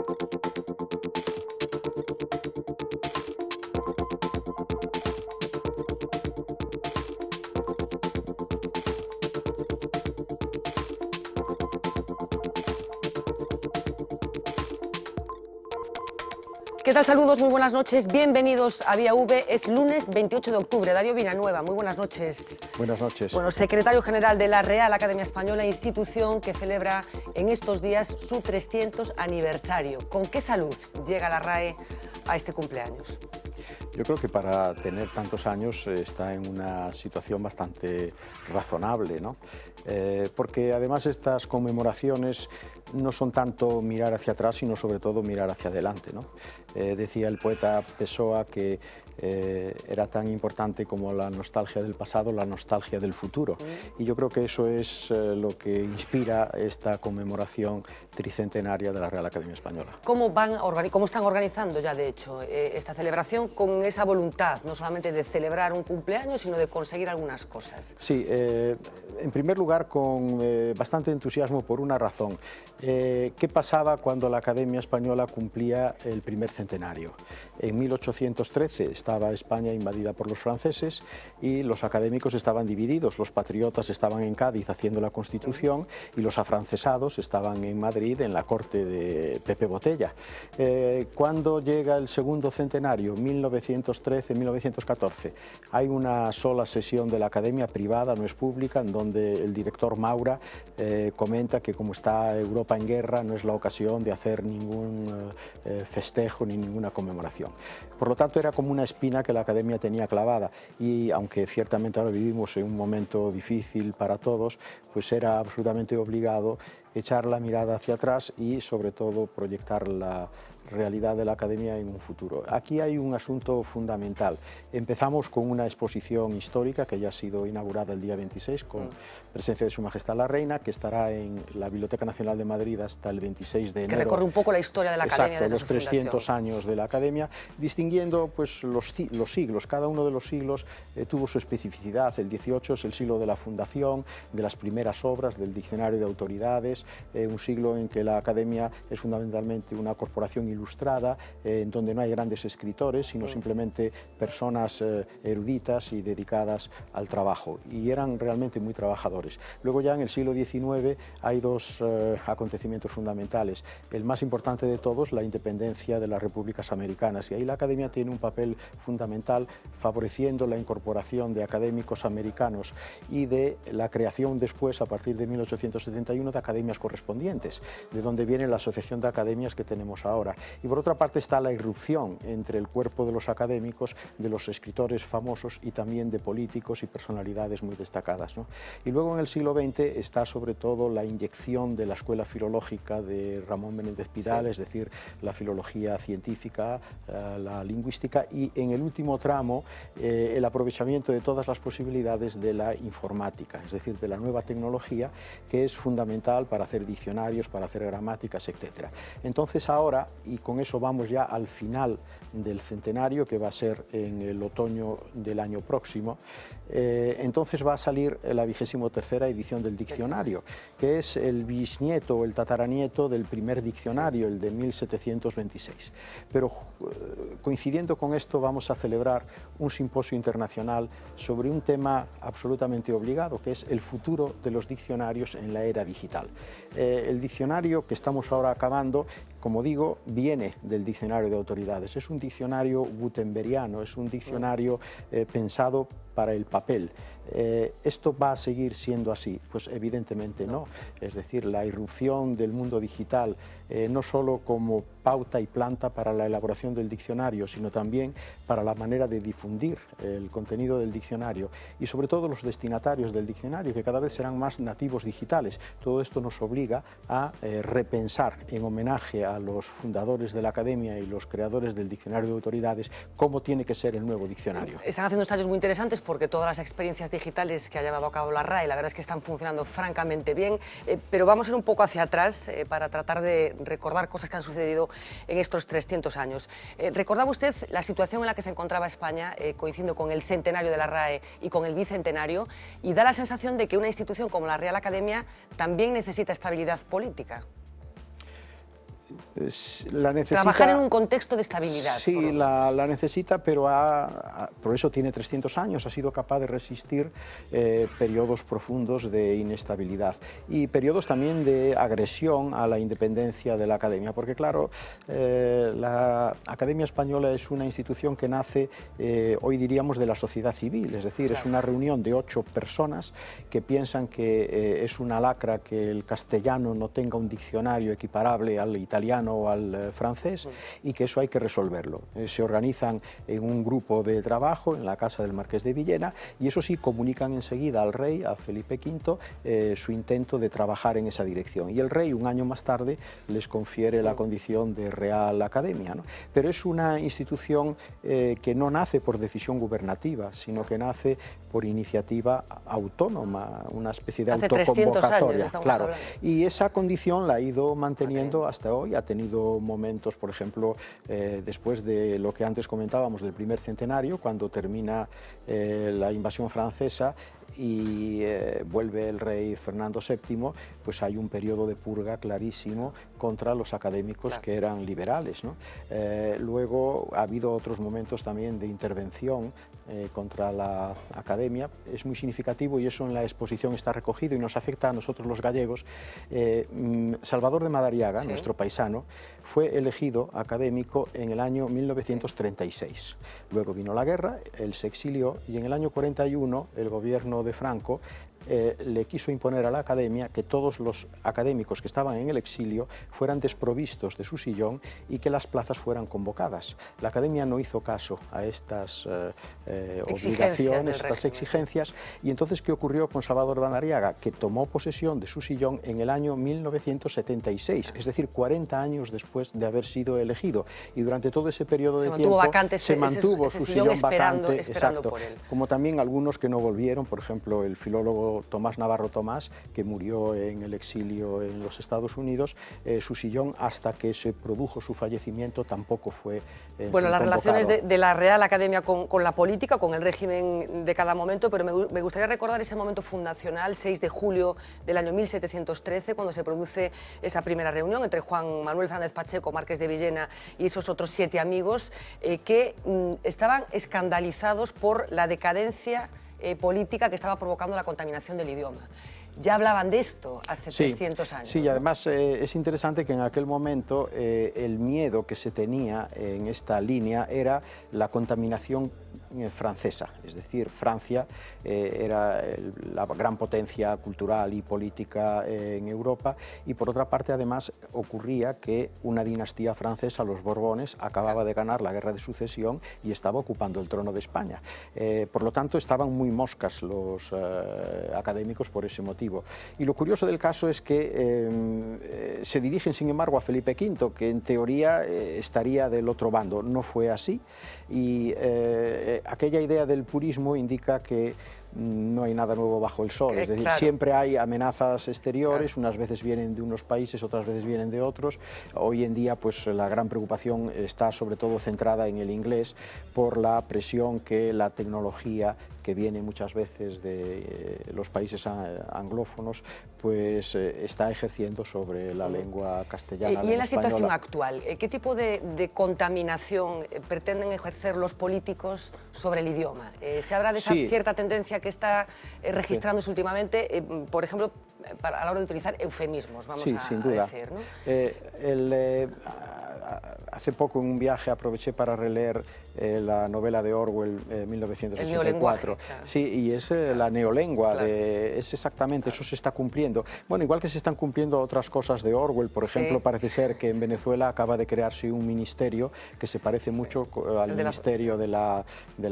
¿Qué tal? Saludos, muy buenas noches, bienvenidos a Vía V. Es lunes 28 de octubre. Darío Villanueva, muy buenas noches. Buenas noches. Bueno, secretario general de la Real Academia Española, institución que celebra en estos días su 300 aniversario. ¿Con qué salud llega la RAE a este cumpleaños? Yo creo que para tener tantos años está en una situación bastante razonable, ¿no? Porque además estas conmemoraciones no son tanto mirar hacia atrás, sino sobre todo mirar hacia adelante, ¿no? Decía el poeta Pessoa que era tan importante como la nostalgia del pasado, la nostalgia del futuro. Y yo creo que eso es lo que inspira esta conmemoración tricentenaria de la Real Academia Española. ¿Cómo están organizando ya, de hecho, esta celebración con esa voluntad, no solamente de celebrar un cumpleaños, sino de conseguir algunas cosas? Sí, en primer lugar con bastante entusiasmo por una razón. ¿Qué pasaba cuando la Academia Española cumplía el primer centenario? En 1813 estaba España invadida por los franceses y los académicos estaban divididos. Los patriotas estaban en Cádiz haciendo la Constitución y los afrancesados estaban en Madrid en la corte de Pepe Botella. Cuando llega el segundo centenario, 1913-1914, hay una sola sesión de la Academia privada, no es pública, en donde el director Maura comenta que como está Europa en guerra no es la ocasión de hacer ningún festejo ni ninguna conmemoración. Por lo tanto era como una espina que la Academia tenía clavada y aunque ciertamente ahora vivimos en un momento difícil para todos, pues era absolutamente obligado echar la mirada hacia atrás y sobre todo proyectar la realidad de la Academia en un futuro. Aquí hay un asunto fundamental. Empezamos con una exposición histórica que ya ha sido inaugurada el día 26 con presencia de Su Majestad la Reina, que estará en la Biblioteca Nacional de Madrid hasta el 26 de enero. Que recorre un poco la historia de la Academia desde los su 300 fundación. años de la Academia, distinguiendo pues, los siglos. Cada uno de los siglos tuvo su especificidad. El 18 es el siglo de la fundación, de las primeras obras, del diccionario de autoridades, un siglo en que la Academia es fundamentalmente una corporación ilustrada, en donde no hay grandes escritores, sino simplemente personas eruditas y dedicadas al trabajo, y eran realmente muy trabajadores. Luego ya en el siglo XIX hay dos acontecimientos fundamentales. El más importante de todos, la independencia de las repúblicas americanas, y ahí la Academia tiene un papel fundamental favoreciendo la incorporación de académicos americanos y de la creación después, a partir de 1871, de academias correspondientes, de donde viene la asociación de academias que tenemos ahora. Y por otra parte está la irrupción entre el cuerpo de los académicos, de los escritores famosos y también de políticos y personalidades muy destacadas, ¿no? Y luego en el siglo XX está sobre todo la inyección de la escuela filológica de Ramón Menéndez Pidal, sí, es decir, la filología científica, la lingüística, y en el último tramo el aprovechamiento de todas las posibilidades de la informática, es decir, de la nueva tecnología, que es fundamental para hacer diccionarios, para hacer gramáticas, etc. Entonces ahora, y con eso vamos ya al final del centenario, que va a ser en el otoño del año próximo, entonces va a salir la 23ª edición del diccionario, que es el bisnieto o el tataranieto del primer diccionario, el de 1726. Pero coincidiendo con esto vamos a celebrar un simposio internacional sobre un tema absolutamente obligado, que es el futuro de los diccionarios en la era digital. El diccionario que estamos ahora acabando, como digo, viene del diccionario de autoridades. Es un diccionario gutenberiano, es un diccionario pensado para el papel. ¿Esto va a seguir siendo así? Pues evidentemente no. Es decir, la irrupción del mundo digital, no solo como pauta y planta para la elaboración del diccionario, sino también para la manera de difundir el contenido del diccionario y sobre todo los destinatarios del diccionario, que cada vez serán más nativos digitales. Todo esto nos obliga a repensar, en homenaje a los fundadores de la Academia y los creadores del diccionario de autoridades, cómo tiene que ser el nuevo diccionario. Están haciendo ensayos muy interesantes porque todas las experiencias digitales que ha llevado a cabo la RAE, la verdad es que están funcionando francamente bien, pero vamos a ir un poco hacia atrás para tratar de recordar cosas que han sucedido en estos 300 años. ¿Recordaba usted la situación en la que se encontraba España, coincidiendo con el centenario de la RAE y con el bicentenario, y da la sensación de que una institución como la Real Academia también necesita estabilidad política? la necesita... Trabajar en un contexto de estabilidad. Sí, la necesita, pero por eso tiene 300 años, ha sido capaz de resistir periodos profundos de inestabilidad y periodos también de agresión a la independencia de la Academia, porque claro, la Academia Española es una institución que nace, hoy diríamos, de la sociedad civil, es decir, claro, es una reunión de 8 personas que piensan que es una lacra que el castellano no tenga un diccionario equiparable al italiano o al francés y que eso hay que resolverlo. Se organizan en un grupo de trabajo en la casa del Marqués de Villena y eso sí, comunican enseguida al rey, a Felipe V, su intento de trabajar en esa dirección. Y el rey, un año más tarde, les confiere la condición de Real Academia, ¿no? Pero es una institución que no nace por decisión gubernativa, sino que nace por iniciativa autónoma, una especie de autoconvocatoria. Claro. Y esa condición la ha ido manteniendo hasta hoy. Ha tenido momentos, por ejemplo, después de lo que antes comentábamos del primer centenario, cuando termina la invasión francesa y vuelve el rey Fernando VII, pues hay un periodo de purga clarísimo contra los académicos que eran liberales, ¿no? Luego ha habido otros momentos también de intervención contra la Academia. Es muy significativo y eso en la exposición está recogido y nos afecta a nosotros los gallegos. Salvador de Madariaga, nuestro paisano, fue elegido académico en el año 1936. Luego vino la guerra, él se exilió y en el año 41 el gobierno de Franco le quiso imponer a la Academia que todos los académicos que estaban en el exilio fueran desprovistos de su sillón y que las plazas fueran convocadas. La Academia no hizo caso a estas obligaciones, estas exigencias, y entonces ¿qué ocurrió con Salvador de Madariaga? Que tomó posesión de su sillón en el año 1976, es decir, 40 años después de haber sido elegido, y durante todo ese periodo de tiempo se mantuvo su sillón vacante, exacto, por él. Como también algunos que no volvieron, por ejemplo, el filólogo Tomás Navarro Tomás, que murió en el exilio en los Estados Unidos, su sillón hasta que se produjo su fallecimiento tampoco fue bueno, las relaciones de la Real Academia con la política, con el régimen de cada momento, pero me gustaría recordar ese momento fundacional, 6 de julio del año 1713, cuando se produce esa primera reunión entre Juan Manuel Fernández Pacheco, Marqués de Villena, y esos otros 7 amigos que estaban escandalizados por la decadencia política que estaba provocando la contaminación del idioma. Ya hablaban de esto hace 300 años. Sí, y además es interesante que en aquel momento el miedo que se tenía en esta línea era la contaminación francesa, es decir, Francia era la gran potencia cultural y política en Europa, y por otra parte además ocurría que una dinastía francesa, los Borbones, acababa de ganar la Guerra de Sucesión y estaba ocupando el trono de España. Por lo tanto estaban muy moscas los académicos por ese motivo. Y lo curioso del caso es que se dirigen sin embargo a Felipe V, que en teoría estaría del otro bando. No fue así, y aquella idea del purismo indica que no hay nada nuevo bajo el sol, es decir, siempre hay amenazas exteriores, unas veces vienen de unos países, otras veces vienen de otros. Hoy en día pues la gran preocupación está sobre todo centrada en el inglés por la presión que la tecnología que viene muchas veces de los países anglófonos, pues está ejerciendo sobre la lengua castellana. Y en la situación actual, ¿qué tipo de contaminación pretenden ejercer los políticos sobre el idioma? ¿Se habla de esa cierta tendencia que está registrándose últimamente, por ejemplo, a la hora de utilizar eufemismos, vamos a decir, ¿no? Hace poco en un viaje aproveché para releer la novela de Orwell, 1984. Sí, y es la neolengua, es exactamente, eso se está cumpliendo. Bueno, igual que se están cumpliendo otras cosas de Orwell, por ejemplo, parece ser que en Venezuela acaba de crearse un ministerio que se parece mucho al ministerio de la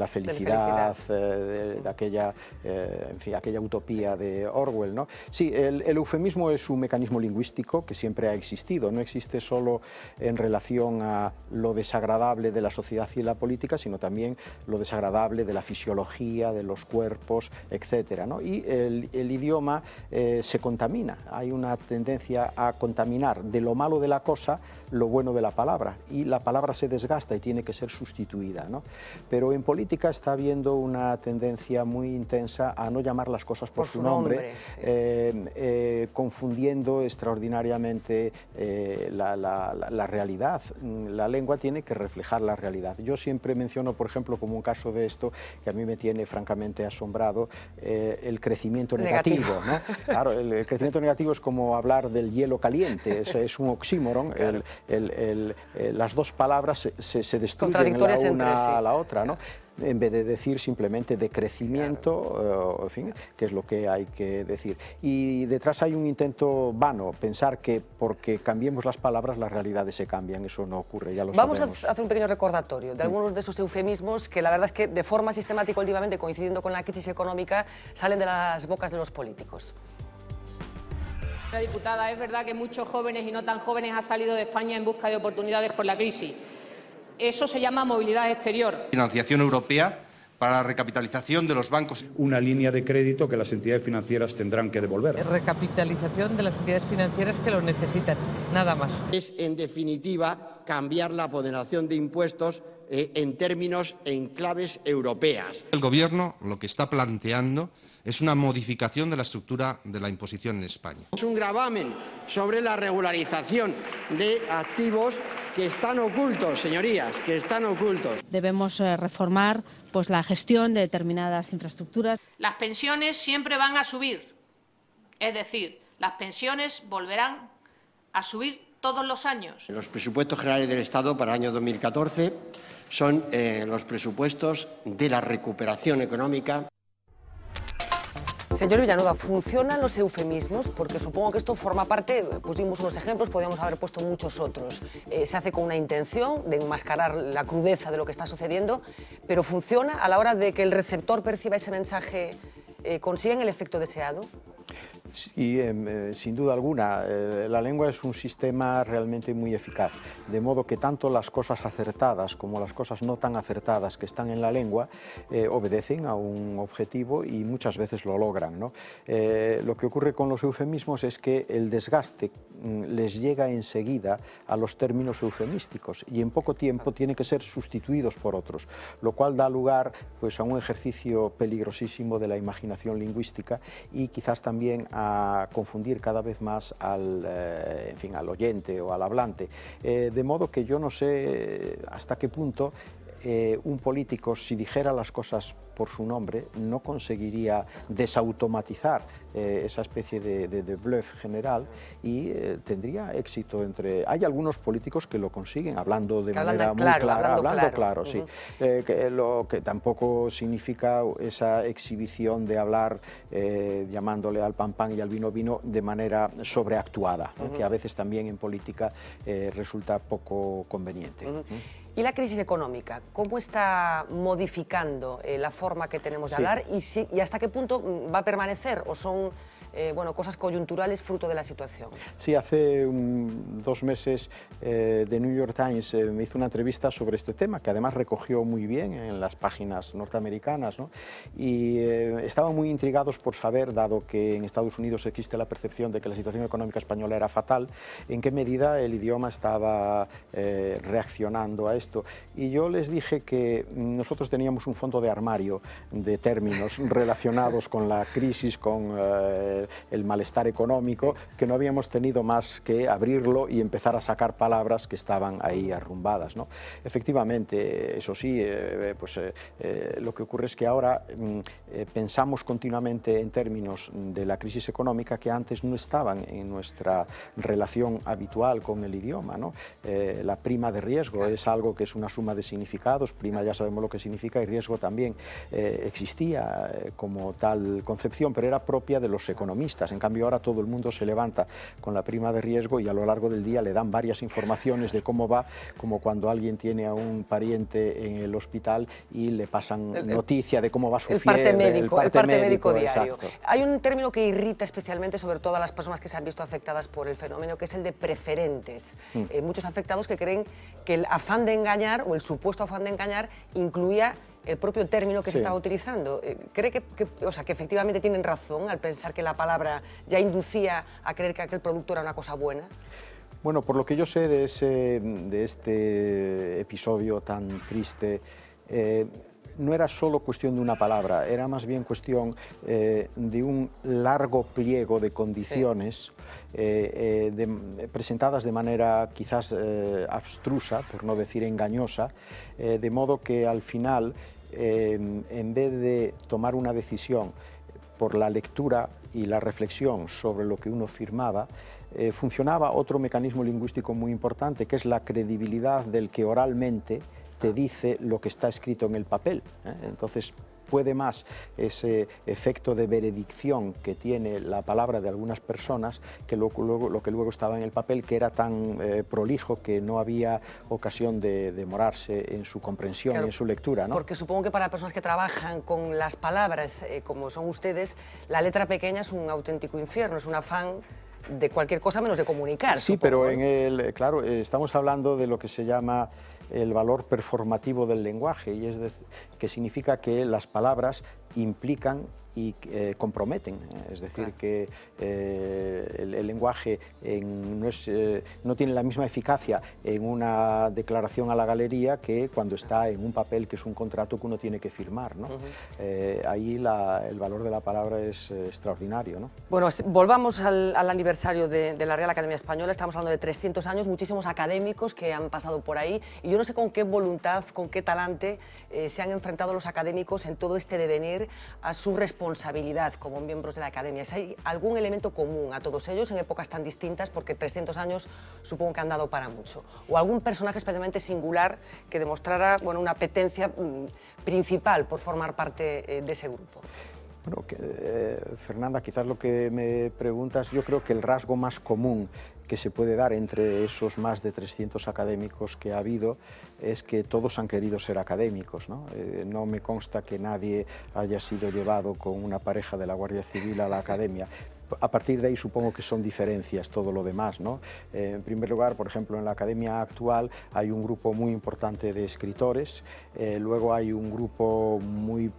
felicidad, de aquella, en fin, aquella utopía de Orwell, ¿no? Sí, el eufemismo es un mecanismo lingüístico que siempre ha existido, no existe solo en relación a lo desagradable de la sociedad y la política, política, sino también lo desagradable de la fisiología, de los cuerpos, etcétera, ¿no? Y el idioma se contamina, hay una tendencia a contaminar de lo malo de la cosa lo bueno de la palabra, y la palabra se desgasta y tiene que ser sustituida, ¿no? Pero en política está habiendo una tendencia muy intensa a no llamar las cosas por su nombre, sí. Confundiendo extraordinariamente la realidad. La lengua tiene que reflejar la realidad. Yo siempre menciono, por ejemplo, como un caso de esto que a mí me tiene francamente asombrado, el crecimiento negativo, ¿no? Claro, el crecimiento negativo es como hablar del hielo caliente, es un oxímoron. Claro. Las dos palabras se destruyen la una a la otra, ¿no? En vez de decir simplemente de crecimiento, en fin, que es lo que hay que decir. Y detrás hay un intento vano, pensar que porque cambiemos las palabras las realidades se cambian. Eso no ocurre, ya lo sabemos. Vamos a hacer un pequeño recordatorio de algunos de esos eufemismos que la verdad es que de forma sistemática últimamente, coincidiendo con la crisis económica, salen de las bocas de los políticos. Señora diputada, es verdad que muchos jóvenes y no tan jóvenes han salido de España en busca de oportunidades por la crisis. Eso se llama movilidad exterior. Financiación europea para la recapitalización de los bancos. Una línea de crédito que las entidades financieras tendrán que devolver. Recapitalización de las entidades financieras que lo necesitan, nada más. Es, en definitiva, cambiar la ponderación de impuestos en términos, en claves europeas. El Gobierno lo que está planteando es una modificación de la estructura de la imposición en España. Es un gravamen sobre la regularización de activos que están ocultos, señorías, que están ocultos. Debemos reformar pues, la gestión de determinadas infraestructuras. Las pensiones siempre van a subir, es decir, las pensiones volverán a subir todos los años. Los presupuestos generales del Estado para el año 2014 son los presupuestos de la recuperación económica. Señor Villanueva, ¿funcionan los eufemismos? Porque supongo que esto forma parte, pusimos unos ejemplos, podríamos haber puesto muchos otros. Se hace con una intención de enmascarar la crudeza de lo que está sucediendo, pero ¿funciona a la hora de que el receptor perciba ese mensaje? ¿Consiguen el efecto deseado? Sí, sin duda alguna, la lengua es un sistema realmente muy eficaz, de modo que tanto las cosas acertadas como las cosas no tan acertadas que están en la lengua obedecen a un objetivo y muchas veces lo logran, ¿no? Lo que ocurre con los eufemismos es que el desgaste les llega enseguida a los términos eufemísticos y en poco tiempo tienen que ser sustituidos por otros, lo cual da lugar pues, a un ejercicio peligrosísimo de la imaginación lingüística y quizás también a confundir cada vez más en fin, al oyente o al hablante. De modo que yo no sé hasta qué punto un político, si dijera las cosas por su nombre, no conseguiría desautomatizar esa especie de bluff general y tendría éxito Hay algunos políticos que lo consiguen, hablando de manera muy clara, hablando claro, sí. Lo que tampoco significa esa exhibición de hablar llamándole al pan pan y al vino vino de manera sobreactuada, que a veces también en política resulta poco conveniente. ¿Y la crisis económica? ¿Cómo está modificando la forma que tenemos de hablar y hasta qué punto va a permanecer o son bueno, cosas coyunturales fruto de la situación? Sí, hace 2 meses The New York Times me hizo una entrevista sobre este tema que además recogió muy bien en las páginas norteamericanas, ¿no? Y estaban muy intrigados por saber, dado que en Estados Unidos existe la percepción de que la situación económica española era fatal, en qué medida el idioma estaba reaccionando a esto. Y yo les dije que nosotros teníamos un fondo de armario de términos relacionados con la crisis, con el malestar económico, que no habíamos tenido más que abrirlo y empezar a sacar palabras que estaban ahí arrumbadas, ¿no? Efectivamente, eso sí, lo que ocurre es que ahora pensamos continuamente en términos de la crisis económica que antes no estaban en nuestra relación habitual con el idioma, ¿no? La prima de riesgo es algo que es una suma de significados, prima ya sabemos lo que significa y riesgo también. existía como tal concepción, pero era propia de los economistas. En cambio, ahora todo el mundo se levanta con la prima de riesgo y a lo largo del día le dan varias informaciones de cómo va, como cuando alguien tiene a un pariente en el hospital y le pasan noticia de cómo va su fiebre. El parte médico diario. Exacto. Hay un término que irrita especialmente sobre todo a las personas que se han visto afectadas por el fenómeno, que es el de preferentes. Muchos afectados que creen que el afán de engañar o el supuesto afán de engañar incluía el propio término que se estaba utilizando. ¿Cree que efectivamente tienen razón al pensar que la palabra ya inducía a creer que aquel producto era una cosa buena? Bueno, por lo que yo sé de este episodio tan triste, no era solo cuestión de una palabra, era más bien cuestión de un largo pliego de condiciones presentadas de manera quizás abstrusa, por no decir engañosa, de modo que al final, en vez de tomar una decisión por la lectura y la reflexión sobre lo que uno firmaba, funcionaba otro mecanismo lingüístico muy importante, que es la credibilidad del que oralmente te dice lo que está escrito en el papel. Entonces, puede más ese efecto de veredicción que tiene la palabra de algunas personas que lo que luego estaba en el papel, que era tan prolijo que no había ocasión de demorarse en su comprensión, claro, y en su lectura, ¿no? Porque supongo que para personas que trabajan con las palabras, como son ustedes, la letra pequeña es un auténtico infierno, es un afán de cualquier cosa menos de comunicar. Sí, supongo, pero claro, estamos hablando de lo que se llama el valor performativo del lenguaje, y es decir, que significa que las palabras implican y comprometen, es decir, claro, que el lenguaje no tiene la misma eficacia en una declaración a la galería que cuando está en un papel que es un contrato que uno tiene que firmar, ¿no? Ahí el valor de la palabra es extraordinario, ¿no? Bueno, volvamos al aniversario de la Real Academia Española. Estamos hablando de 300 años, muchísimos académicos que han pasado por ahí, y yo no sé con qué voluntad, con qué talante se han enfrentado los académicos en todo este devenir a su responsabilidad como miembros de la Academia. ¿Hay algún elemento común a todos ellos en épocas tan distintas? Porque 300 años supongo que han dado para mucho. ¿O algún personaje especialmente singular que demostrara, bueno, una apetencia principal por formar parte de ese grupo? Bueno, Fernanda, quizás lo que me preguntas, yo creo que el rasgo más común que se puede dar entre esos más de 300 académicos que ha habido es que todos han querido ser académicos, ¿no? No me consta que nadie haya sido llevado con una pareja de la Guardia Civil a la Academia. A partir de ahí supongo que son diferencias todo lo demás, ¿no? En primer lugar, por ejemplo, en la Academia actual hay un grupo muy importante de escritores, luego hay un grupo muy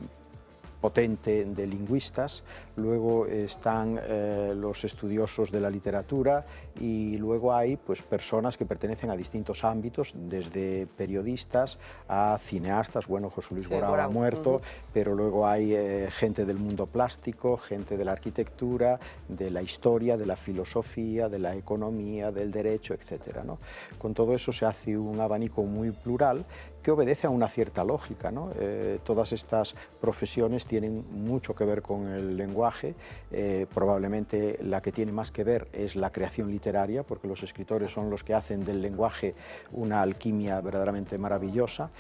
potente de lingüistas, luego están los estudiosos de la literatura, y luego hay pues personas que pertenecen a distintos ámbitos, desde periodistas a cineastas. Bueno, José Luis Borao ha muerto, pero luego hay gente del mundo plástico, gente de la arquitectura, de la historia, de la filosofía, de la economía, del derecho, etcétera, ¿no? Con todo eso se hace un abanico muy plural que obedece a una cierta lógica, ¿no? Todas estas profesiones tienen mucho que ver con el lenguaje, probablemente la que tiene más que ver es la creación literaria, porque los escritores son los que hacen del lenguaje una alquimia verdaderamente maravillosa.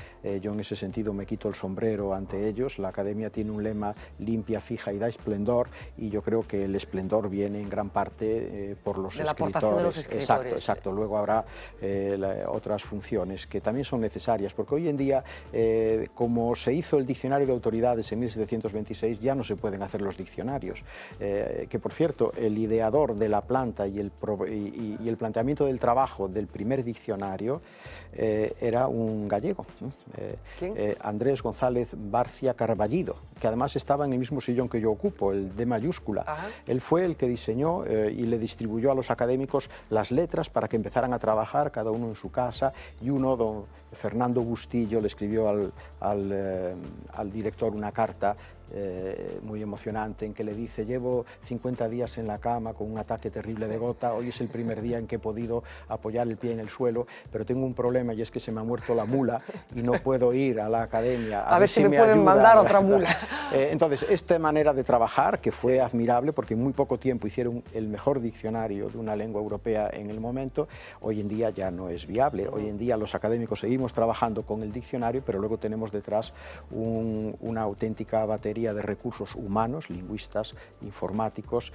Yo en ese sentido me quito el sombrero ante ellos. La Academia tiene un lema: limpia, fija y da esplendor, y yo creo que el esplendor viene en gran parte por los escritores. De la aportación de los escritores. Exacto, exacto. Luego habrá otras funciones que también son necesarias, porque hoy en día, como se hizo el diccionario de autoridades en 1726, ya no se pueden hacer los diccionarios. Que por cierto, el ideador de la planta y el planteamiento del trabajo del primer diccionario era un gallego, Andrés González Barcia Carballido, que además estaba en el mismo sillón que yo ocupo, el D mayúscula. Ajá. Él fue el que diseñó y le distribuyó a los académicos las letras para que empezaran a trabajar cada uno en su casa, y don Fernando Bustillo le escribió al director una carta muy emocionante en que le dice: llevo 50 días en la cama con un ataque terrible de gota, hoy es el primer día en que he podido apoyar el pie en el suelo, pero tengo un problema y es que se me ha muerto la mula y no puedo ir a la academia. A ver si me pueden mandar otra mula. Entonces, esta manera de trabajar, que fue admirable porque en muy poco tiempo hicieron el mejor diccionario de una lengua europea en el momento, hoy en día ya no es viable. Hoy en día los académicos seguimos trabajando con el diccionario, pero luego tenemos detrás una auténtica batería de recursos humanos, lingüistas, informáticos,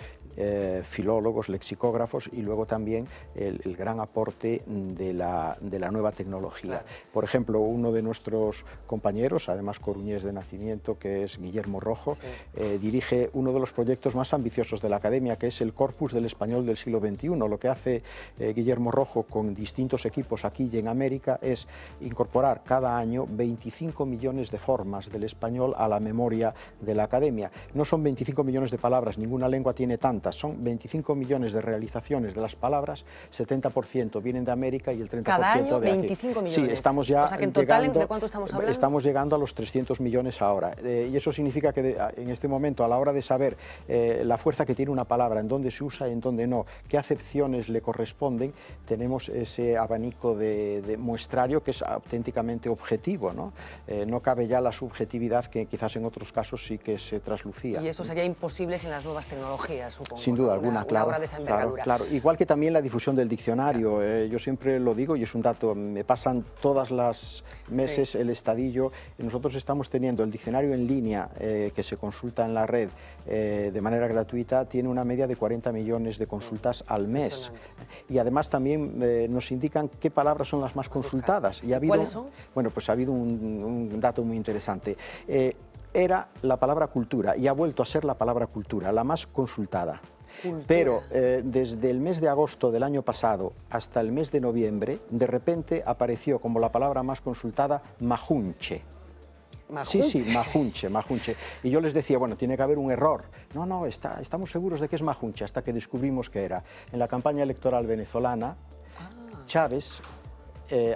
filólogos, lexicógrafos, y luego también el gran aporte de la nueva tecnología. Claro. Por ejemplo, uno de nuestros compañeros, además coruñés de nacimiento, que es Guillermo Rojo, dirige uno de los proyectos más ambiciosos de la Academia, que es el Corpus del Español del siglo XXI. Lo que hace Guillermo Rojo con distintos equipos aquí y en América es incorporar cada año 25 millones de formas del español a la memoria de la Academia. No son 25 millones de palabras, ninguna lengua tiene tantas, son 25 millones de realizaciones de las palabras, 70% vienen de América y el 30% ¿Cada año de aquí. 25 millones? Sí, estamos ya, o sea que en total, llegando, ¿de cuánto estamos hablando? Estamos llegando a los 300 millones ahora, y eso significa que en este momento, a la hora de saber la fuerza que tiene una palabra, en dónde se usa y en dónde no, qué acepciones le corresponden, tenemos ese abanico de muestrario que es auténticamente objetivo, ¿no? No cabe ya la subjetividad que quizás en otros casos sí que se traslucía. Y eso sería imposible sin las nuevas tecnologías, supongo. Sin duda alguna, claro. Una obra de esa envergadura. Claro. Igual que también la difusión del diccionario. Claro. Yo siempre lo digo y es un dato, me pasan todas las meses el estadillo. Nosotros estamos teniendo el diccionario en línea que se consulta en la red de manera gratuita, tiene una media de 40 millones de consultas al mes. Y además también nos indican qué palabras son las más consultadas. Y ha habido, ¿cuáles son? Bueno, pues ha habido un dato muy interesante. Era la palabra cultura y ha vuelto a ser la palabra cultura, la más consultada. Cultura. Pero desde el mes de agosto del año pasado hasta el mes de noviembre, de repente apareció como la palabra más consultada majunche. ¿Majunche? Sí, majunche. Y yo les decía, bueno, tiene que haber un error. No, estamos seguros de que es majunche, hasta que descubrimos que era. En la campaña electoral venezolana, Chávez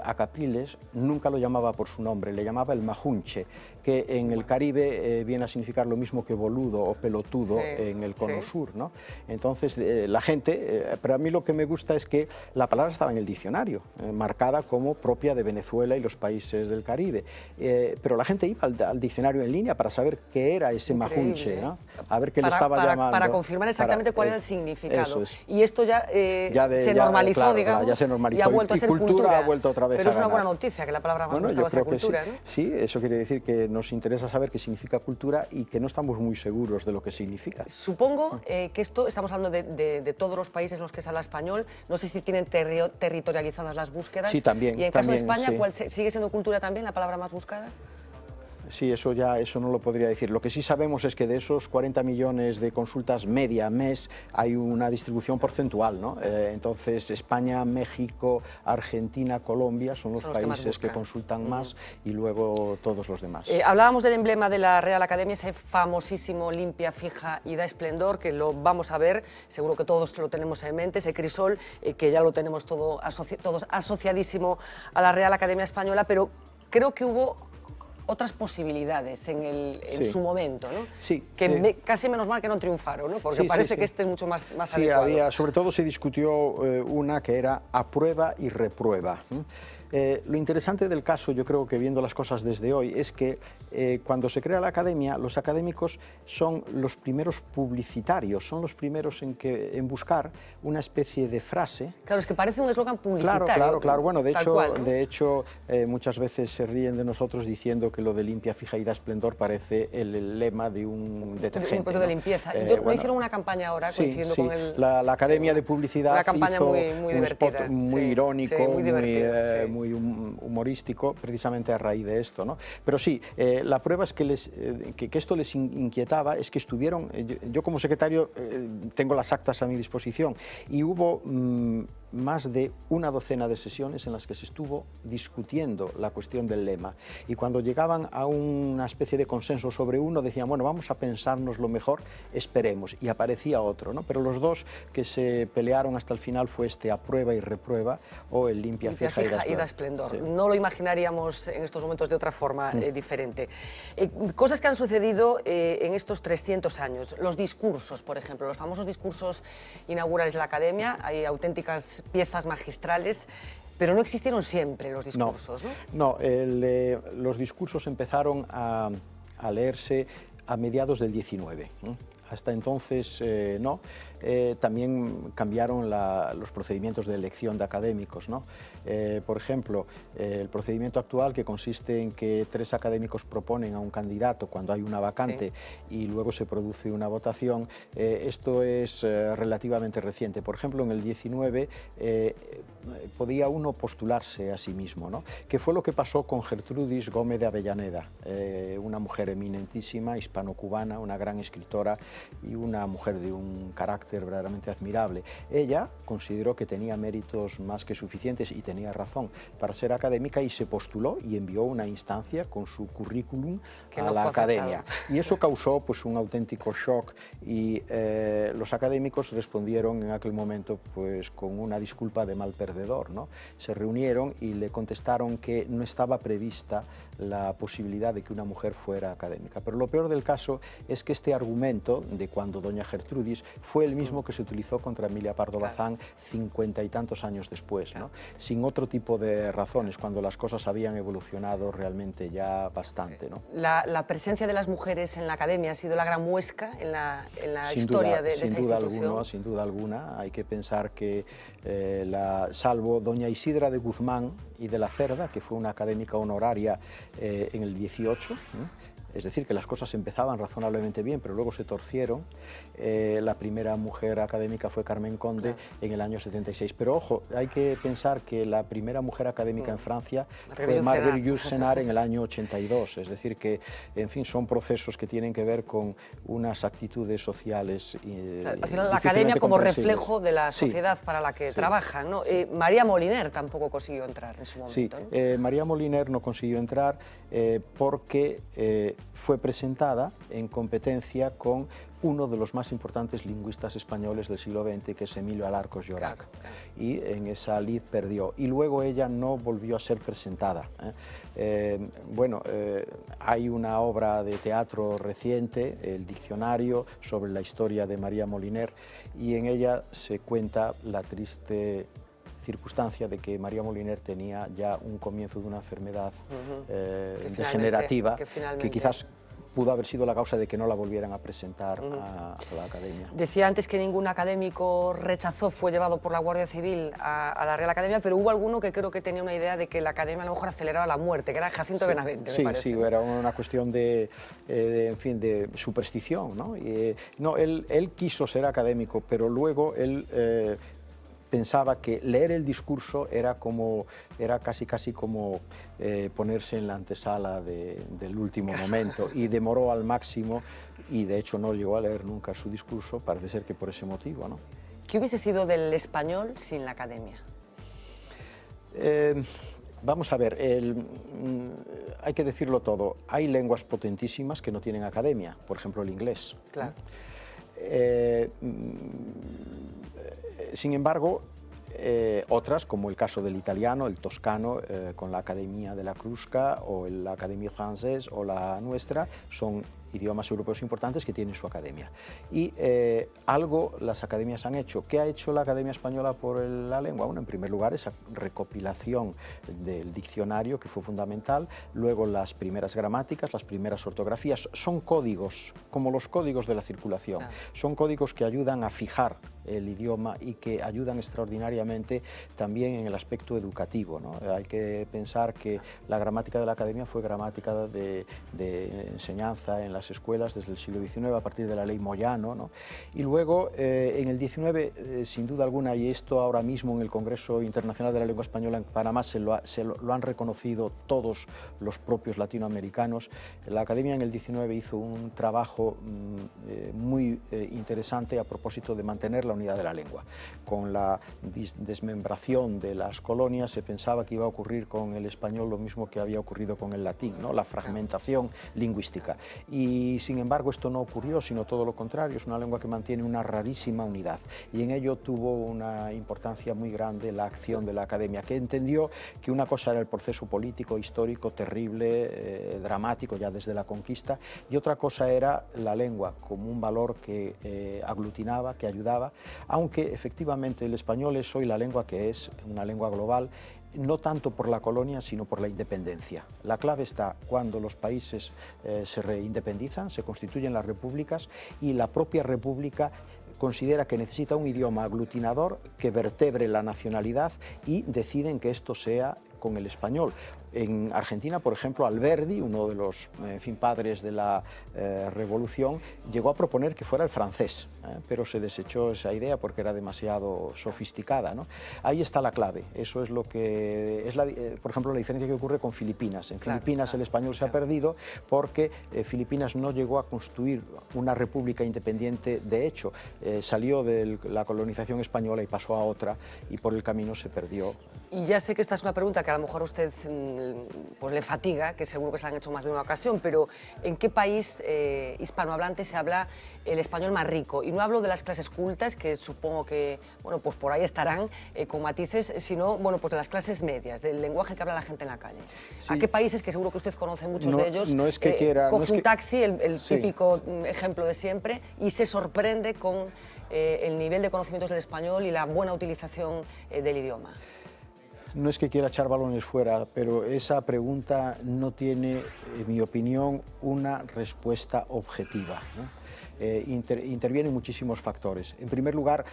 a Capriles nunca lo llamaba por su nombre, le llamaba el majunche, que en el Caribe viene a significar lo mismo que boludo o pelotudo en el cono sur, ¿no? Entonces la gente, pero a mí lo que me gusta es que la palabra estaba en el diccionario, marcada como propia de Venezuela y los países del Caribe, pero la gente iba al diccionario en línea para saber qué era ese majunche, ¿no? A ver qué le estaba llamando. Para confirmar exactamente cuál era el significado. Y esto se normalizó, claro, digamos, ya se normalizó. Y ha vuelto a ser cultura. Ha vuelto otra vez. Pero es una ganar. buena noticia que la palabra más buscada sea cultura, sí. ¿no? Sí, eso quiere decir que nos interesa saber qué significa cultura y que no estamos muy seguros de lo que significa. Supongo que esto, estamos hablando de todos los países en los que se habla español, no sé si tienen territorializadas las búsquedas. Sí, también. Y en caso de España, sí. ¿cuál sigue siendo cultura también la palabra más buscada? Sí, eso no lo podría decir. Lo que sí sabemos es que de esos 40 millones de consultas media mes hay una distribución porcentual, ¿no? Entonces España, México, Argentina, Colombia son los países que consultan más y luego todos los demás. Hablábamos del emblema de la Real Academia, ese famosísimo limpia, fija y da esplendor, que lo vamos a ver, seguro que todos lo tenemos en mente, ese crisol que ya lo tenemos todos asociadísimo a la Real Academia Española, pero creo que hubo otras posibilidades en su momento, ¿no? Sí. Que casi menos mal que no triunfaron, ¿no? Porque parece que este es mucho más adecuado. Sobre todo se discutió una que era aprueba y reprueba. Lo interesante del caso, yo creo que viendo las cosas desde hoy, es que cuando se crea la Academia, los académicos son los primeros publicitarios, son los primeros en buscar una especie de frase. Claro, es que parece un eslogan publicitario. Claro. Bueno, de hecho, ¿no? Muchas veces se ríen de nosotros diciendo que lo de limpia, fija y da esplendor parece el lema de un detergente. Un producto de limpieza. ¿No hicieron una campaña ahora coincidiendo con el...? La Academia de Publicidad hizo muy un spot muy irónico, muy muy humorístico, precisamente a raíz de esto, ¿no? Pero sí, la prueba es que esto les inquietaba, es que estuvieron, yo como secretario tengo las actas a mi disposición y hubo más de una docena de sesiones en las que se estuvo discutiendo la cuestión del lema. Y cuando llegaban a una especie de consenso sobre uno, decían, bueno, vamos a pensarnos lo mejor, esperemos. Y aparecía otro, ¿no? Pero los dos que se pelearon hasta el final fue este aprueba y reprueba o el limpia, fija y da esplendor. Sí. No lo imaginaríamos en estos momentos de otra forma diferente. Cosas que han sucedido en estos 300 años. Los discursos, por ejemplo, los famosos discursos inaugurales de la Academia. Hay auténticas piezas magistrales, pero no existieron siempre los discursos, ¿no? Los discursos empezaron a leerse a mediados del 19. Hasta entonces no. También cambiaron los procedimientos de elección de académicos, ¿no? Por ejemplo, el procedimiento actual, que consiste en que 3 académicos proponen a un candidato cuando hay una vacante y luego se produce una votación, esto es relativamente reciente. Por ejemplo, en el 19 podía uno postularse a sí mismo, ¿no? Que fue lo que pasó con Gertrudis Gómez de Avellaneda, una mujer eminentísima, hispano-cubana, una gran escritora y una mujer de un carácter verdaderamente admirable. Ella consideró que tenía méritos más que suficientes y tenía razón para ser académica y se postuló y envió una instancia con su currículum a la Academia. Y eso causó pues un auténtico shock y los académicos respondieron en aquel momento pues con una disculpa de mal perdedor, ¿no? Se reunieron y le contestaron que no estaba prevista la posibilidad de que una mujer fuera académica. Pero lo peor del caso es que este argumento de cuando doña Gertrudis fue el mismo que se utilizó contra Emilia Pardo Bazán 50 y tantos años después, ¿no? Sin otro tipo de razones, cuando las cosas habían evolucionado realmente ya bastante, ¿no? La presencia de las mujeres en la Academia ha sido la gran muesca en la historia de esta institución. Sin duda alguna. Hay que pensar que salvo doña Isidra de Guzmán y de la Cerda, que fue una académica honoraria en el 18, es decir, que las cosas empezaban razonablemente bien, pero luego se torcieron. La primera mujer académica fue Carmen Conde en el año 76. Pero ojo, hay que pensar que la primera mujer académica en Francia fue Marguerite Yourcenar en el año 82. Es decir, que, en fin, son procesos que tienen que ver con unas actitudes sociales. Al final, la Academia como reflejo de la sociedad para la que trabajan, ¿no? María Moliner tampoco consiguió entrar en su momento, ¿no? María Moliner no consiguió entrar porque fue presentada en competencia con uno de los más importantes lingüistas españoles del siglo XX, que es Emilio Alarcos Llorac. Y en esa lid perdió. Y luego ella no volvió a ser presentada. Hay una obra de teatro reciente, El Diccionario, sobre la historia de María Moliner, y en ella se cuenta la triste circunstancia de que María Moliner tenía ya un comienzo de una enfermedad degenerativa que quizás pudo haber sido la causa de que no la volvieran a presentar a la Academia. Decía antes que ningún académico rechazó, fue llevado por la Guardia Civil a la Real Academia, pero hubo alguno que creo que tenía una idea de que la Academia a lo mejor aceleraba la muerte, que era Jacinto Benavente, me parece. Sí, era una cuestión de superstición, ¿no? Él quiso ser académico, pero luego él pensaba que leer el discurso era casi como ponerse en la antesala del último momento, y demoró al máximo y de hecho no llegó a leer nunca su discurso, parece ser que por ese motivo, ¿no? ¿Qué hubiese sido del español sin la Academia? Vamos a ver, hay que decirlo todo, hay lenguas potentísimas que no tienen academia, por ejemplo el inglés. Claro. Sin embargo, otras, como el caso del italiano, el toscano, con la Academia de la Crusca, o la Académie Française, o la nuestra, son idiomas europeos importantes que tienen su academia. Y algo las academias han hecho. ¿Qué ha hecho la Academia Española por la lengua? Bueno, en primer lugar, esa recopilación del diccionario, que fue fundamental, luego las primeras gramáticas, las primeras ortografías. Son códigos, como los códigos de la circulación. Son códigos que ayudan a fijar el idioma y que ayudan extraordinariamente también en el aspecto educativo, ¿no? Hay que pensar que la gramática de la Academia fue gramática de enseñanza en las escuelas desde el siglo XIX, a partir de la ley Moyano, ¿no? Y luego, en el XIX, sin duda alguna, y esto ahora mismo en el Congreso Internacional de la Lengua Española en Panamá lo han reconocido todos los propios latinoamericanos, la Academia en el XIX hizo un trabajo muy interesante a propósito de mantener la unidad de la lengua. Con la desmembración de las colonias se pensaba que iba a ocurrir con el español lo mismo que había ocurrido con el latín, ¿no? La fragmentación lingüística. Y sin embargo esto no ocurrió, sino todo lo contrario, es una lengua que mantiene una rarísima unidad. Y en ello tuvo una importancia muy grande la acción de la Academia, que entendió que una cosa era el proceso político, histórico, terrible, dramático ya desde la conquista, y otra cosa era la lengua como un valor que aglutinaba, que ayudaba, aunque efectivamente el español es hoy la lengua que es, una lengua global, no tanto por la colonia, sino por la independencia. La clave está cuando los países se reindependizan, se constituyen las repúblicas, y la propia república considera que necesita un idioma aglutinador que vertebre la nacionalidad, y deciden que esto sea con el español. En Argentina, por ejemplo, Alberdi, uno de los padres de la revolución, llegó a proponer que fuera el francés, pero se desechó esa idea porque era demasiado sofisticada, ¿no? Ahí está la clave. Eso es lo que es, por ejemplo, la diferencia que ocurre con Filipinas. En Filipinas el español se ha perdido porque Filipinas no llegó a construir una república independiente. De hecho, salió de la colonización española y pasó a otra, y por el camino se perdió. Y ya sé que esta es una pregunta que a lo mejor a usted pues le fatiga, que seguro que se la han hecho más de una ocasión, pero ¿en qué país hispanohablante se habla el español más rico? Y no hablo de las clases cultas, que supongo que, bueno, pues por ahí estarán con matices, sino, bueno, pues de las clases medias, del lenguaje que habla la gente en la calle. Sí. ¿A qué países, que seguro que usted conoce muchos de ellos, no es que quiera, coge no es que... un taxi, el típico ejemplo de siempre, y se sorprende con el nivel de conocimientos del español y la buena utilización del idioma? No es que quiera echar balones fuera, pero esa pregunta no tiene, en mi opinión, una respuesta objetiva, ¿no? Intervienen muchísimos factores. En primer lugar,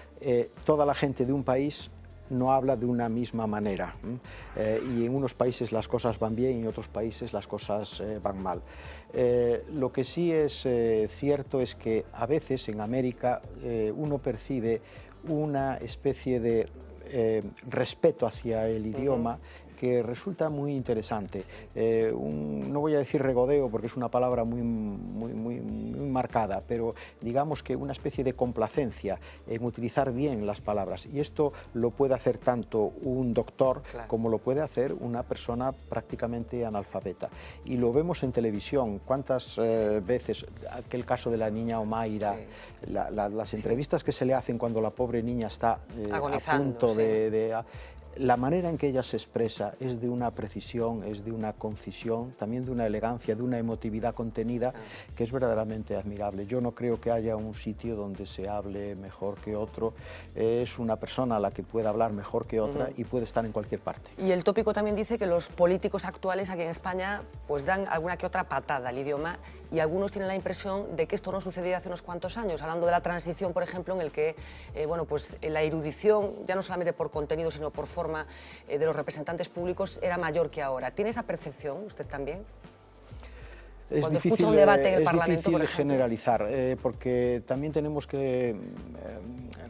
toda la gente de un país no habla de una misma manera, y en unos países las cosas van bien y en otros países las cosas van mal. Lo que sí es cierto es que a veces en América uno percibe una especie de respeto hacia el idioma que resulta muy interesante. No voy a decir regodeo porque es una palabra muy marcada, pero digamos que una especie de complacencia en utilizar bien las palabras. Y esto lo puede hacer tanto un doctor como lo puede hacer una persona prácticamente analfabeta. Y lo vemos en televisión. ¿Cuántas veces? Aquel caso de la niña Omaira, las entrevistas que se le hacen cuando la pobre niña está a punto de la manera en que ella se expresa es de una precisión, es de una concisión, también de una elegancia, de una emotividad contenida que es verdaderamente admirable. Yo no creo que haya un sitio donde se hable mejor que otro. Es una persona a la que puede hablar mejor que otra y puede estar en cualquier parte. Y el tópico también dice que los políticos actuales aquí en España pues dan alguna que otra patada al idioma, y algunos tienen la impresión de que esto no sucedía hace unos cuantos años, hablando de la transición, por ejemplo, en el que bueno, pues la erudición, ya no solamente por contenido, sino por forma de los representantes públicos, era mayor que ahora. ¿Tiene esa percepción usted también? Es difícil, un debate en el Parlamento, por ejemplo, generalizar, porque también tenemos que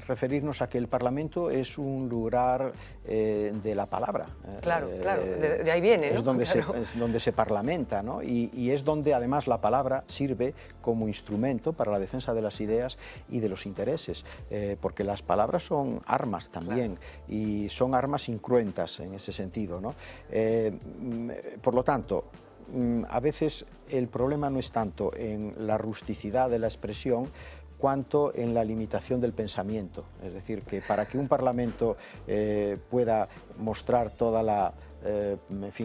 referirnos a que el Parlamento es un lugar de la palabra. Claro, claro, de ahí viene, ¿no? Es donde se parlamenta, ¿no? Y es donde además la palabra sirve como instrumento para la defensa de las ideas y de los intereses, porque las palabras son armas también, y son armas incruentas en ese sentido, ¿no? Por lo tanto, a veces el problema no es tanto en la rusticidad de la expresión cuanto en la limitación del pensamiento. Es decir, que para que un Parlamento pueda mostrar toda la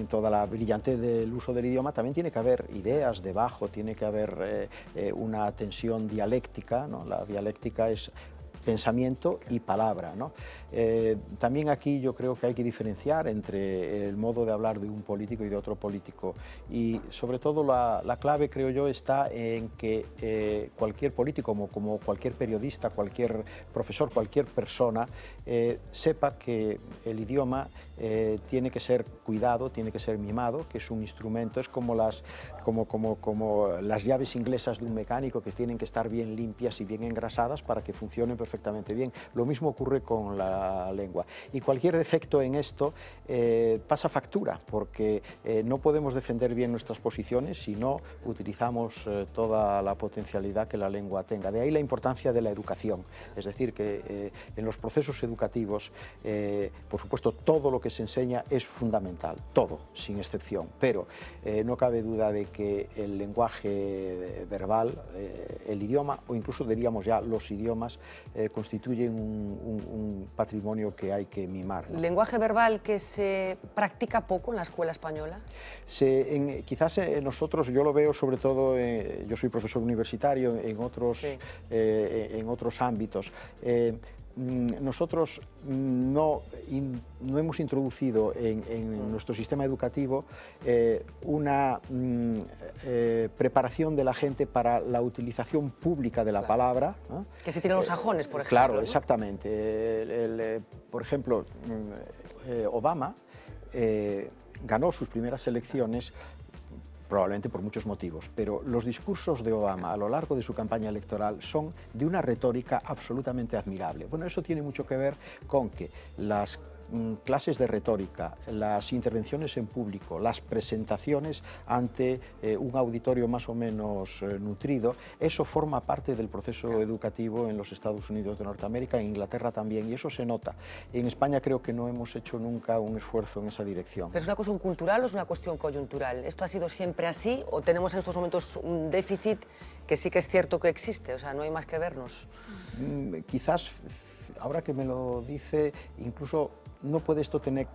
toda la brillantez del uso del idioma, también tiene que haber ideas debajo, tiene que haber una tensión dialéctica, ¿no? La dialéctica es pensamiento y palabra, ¿no? También aquí yo creo que hay que diferenciar entre el modo de hablar de un político y de otro político, y sobre todo la clave, creo yo, está en que cualquier político, como cualquier periodista, cualquier profesor, cualquier persona, sepa que el idioma tiene que ser cuidado, tiene que ser mimado, que es un instrumento, es como las llaves inglesas de un mecánico, que tienen que estar bien limpias y bien engrasadas para que funcionen perfectamente bien. Lo mismo ocurre con la la lengua. Y cualquier defecto en esto pasa factura, porque no podemos defender bien nuestras posiciones si no utilizamos toda la potencialidad que la lengua tenga. De ahí la importancia de la educación, es decir, que en los procesos educativos, por supuesto, todo lo que se enseña es fundamental, todo, sin excepción, pero no cabe duda de que el lenguaje verbal, el idioma, o incluso diríamos ya los idiomas, constituyen un patrimonio que hay que mimar, ¿no? ¿Lenguaje verbal que se practica poco en la escuela española? Quizás nosotros, yo lo veo sobre todo, yo soy profesor universitario en otros ámbitos. Nosotros no hemos introducido en nuestro sistema educativo una preparación de la gente para la utilización pública de la palabra, ¿no? Que se tienen los sajones, por ejemplo. Claro, ¿no? exactamente. Por ejemplo, Obama ganó sus primeras elecciones probablemente por muchos motivos, pero los discursos de Obama a lo largo de su campaña electoral son de una retórica absolutamente admirable. Bueno, eso tiene mucho que ver con que las clases de retórica, las intervenciones en público, las presentaciones ante un auditorio más o menos nutrido, eso forma parte del proceso educativo en los Estados Unidos de Norteamérica, en Inglaterra también, y eso se nota. En España creo que no hemos hecho nunca un esfuerzo en esa dirección. ¿Pero es una cuestión cultural o es una cuestión coyuntural? ¿Esto ha sido siempre así o tenemos en estos momentos un déficit que sí que es cierto que existe? O sea, no hay más que vernos. Quizás, ahora que me lo dice, incluso no puede esto tener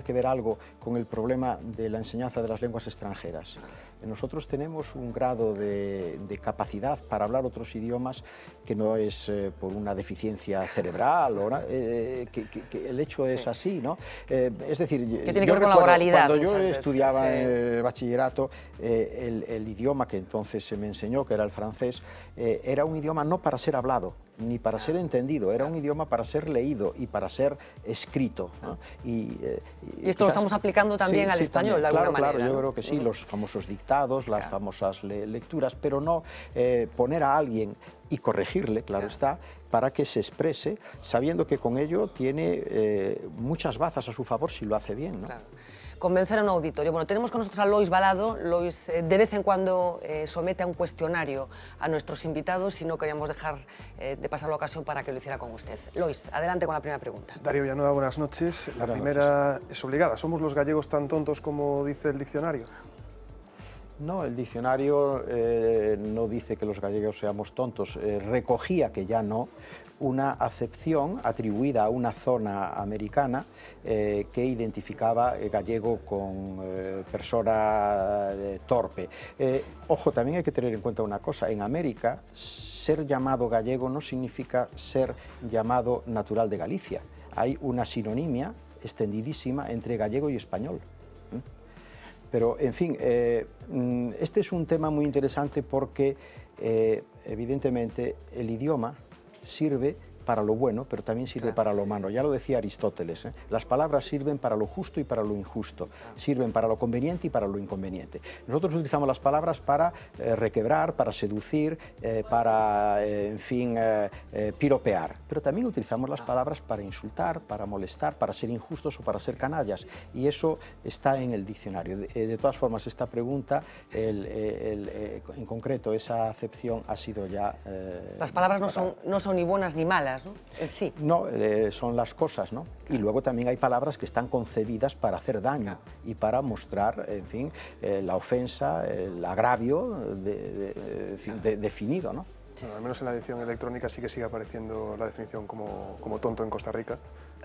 que ver algo con el problema de la enseñanza de las lenguas extranjeras. Nosotros tenemos un grado de capacidad para hablar otros idiomas que no es por una deficiencia cerebral, que el hecho es así, ¿no? Es decir, que tiene que ver con la oralidad. Cuando yo estudiaba bachillerato, el idioma que entonces se me enseñó, que era el francés, era un idioma no para ser hablado, ni para ser entendido, era un idioma para ser leído y para ser escrito, ¿no? Y esto lo estamos aplicando también al español, de alguna manera. Claro, yo creo que sí, los famosos dictados, las famosas lecturas, pero no poner a alguien y corregirle, claro está, para que se exprese, sabiendo que con ello tiene muchas bazas a su favor si lo hace bien, ¿no? Claro. Convencer a un auditorio. Bueno, tenemos con nosotros a Lois Balado. Lois de vez en cuando somete a un cuestionario a nuestros invitados y no queríamos dejar de pasar la ocasión para que lo hiciera con usted. Lois, adelante con la primera pregunta. Darío Villanueva, buenas noches. La primera es obligada. ¿Somos los gallegos tan tontos como dice el diccionario? No, el diccionario no dice que los gallegos seamos tontos, recogía que ya no, una acepción atribuida a una zona americana que identificaba gallego con persona torpe. Ojo, también hay que tener en cuenta una cosa, en América ser llamado gallego no significa ser llamado natural de Galicia, hay una sinonimia extendidísima entre gallego y español. Pero, en fin, este es un tema muy interesante porque, evidentemente, el idioma sirve para lo bueno, pero también sirve para lo malo. Ya lo decía Aristóteles, las palabras sirven para lo justo y para lo injusto, sirven para lo conveniente y para lo inconveniente. Nosotros utilizamos las palabras para requebrar, para seducir, para, en fin, piropear, pero también utilizamos las palabras para insultar, para molestar, para ser injustos o para ser canallas, y eso está en el diccionario. De todas formas, esta pregunta, en concreto, esa acepción ha sido ya... Las palabras no son ni buenas ni malas, ¿no? Sí. No, son las cosas, ¿no? Y luego también hay palabras que están concebidas para hacer daño y para mostrar, en fin, la ofensa, el agravio definido, ¿no? Bueno, al menos en la edición electrónica sí que sigue apareciendo la definición como tonto en Costa Rica.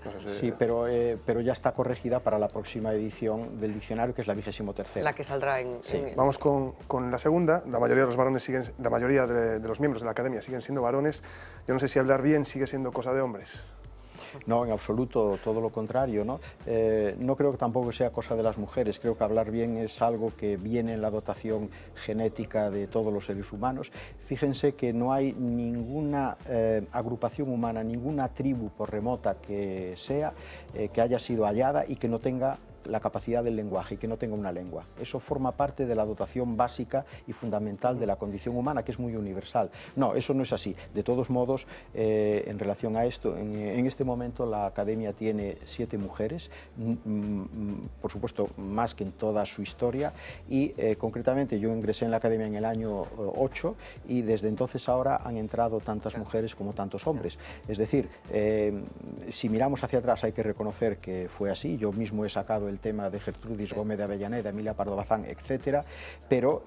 No sé si... Sí, pero ya está corregida para la próxima edición del diccionario, que es la 23ª. La que saldrá en... Sí. Vamos con la segunda. La mayoría de los varones la mayoría de los miembros de la academia siguen siendo varones. Yo no sé si hablar bien sigue siendo cosa de hombres. No, en absoluto, todo lo contrario, ¿no? No creo que tampoco sea cosa de las mujeres, creo que hablar bien es algo que viene en la dotación genética de todos los seres humanos. Fíjense que no hay ninguna agrupación humana, ninguna tribu, por remota que sea, que haya sido hallada y que no tenga la capacidad del lenguaje y que no tenga una lengua. Eso forma parte de la dotación básica y fundamental de la condición humana, que es muy universal. No, eso no es así. De todos modos, en relación a esto, en este momento la Academia tiene 7 mujeres, por supuesto más que en toda su historia, y concretamente yo ingresé en la Academia en el año 8 y desde entonces ahora han entrado tantas mujeres como tantos hombres. Es decir, si miramos hacia atrás hay que reconocer que fue así. Yo mismo he sacado el tema de Gertrudis Gómez de Avellaneda, Emilia Pardo Bazán, etcétera, pero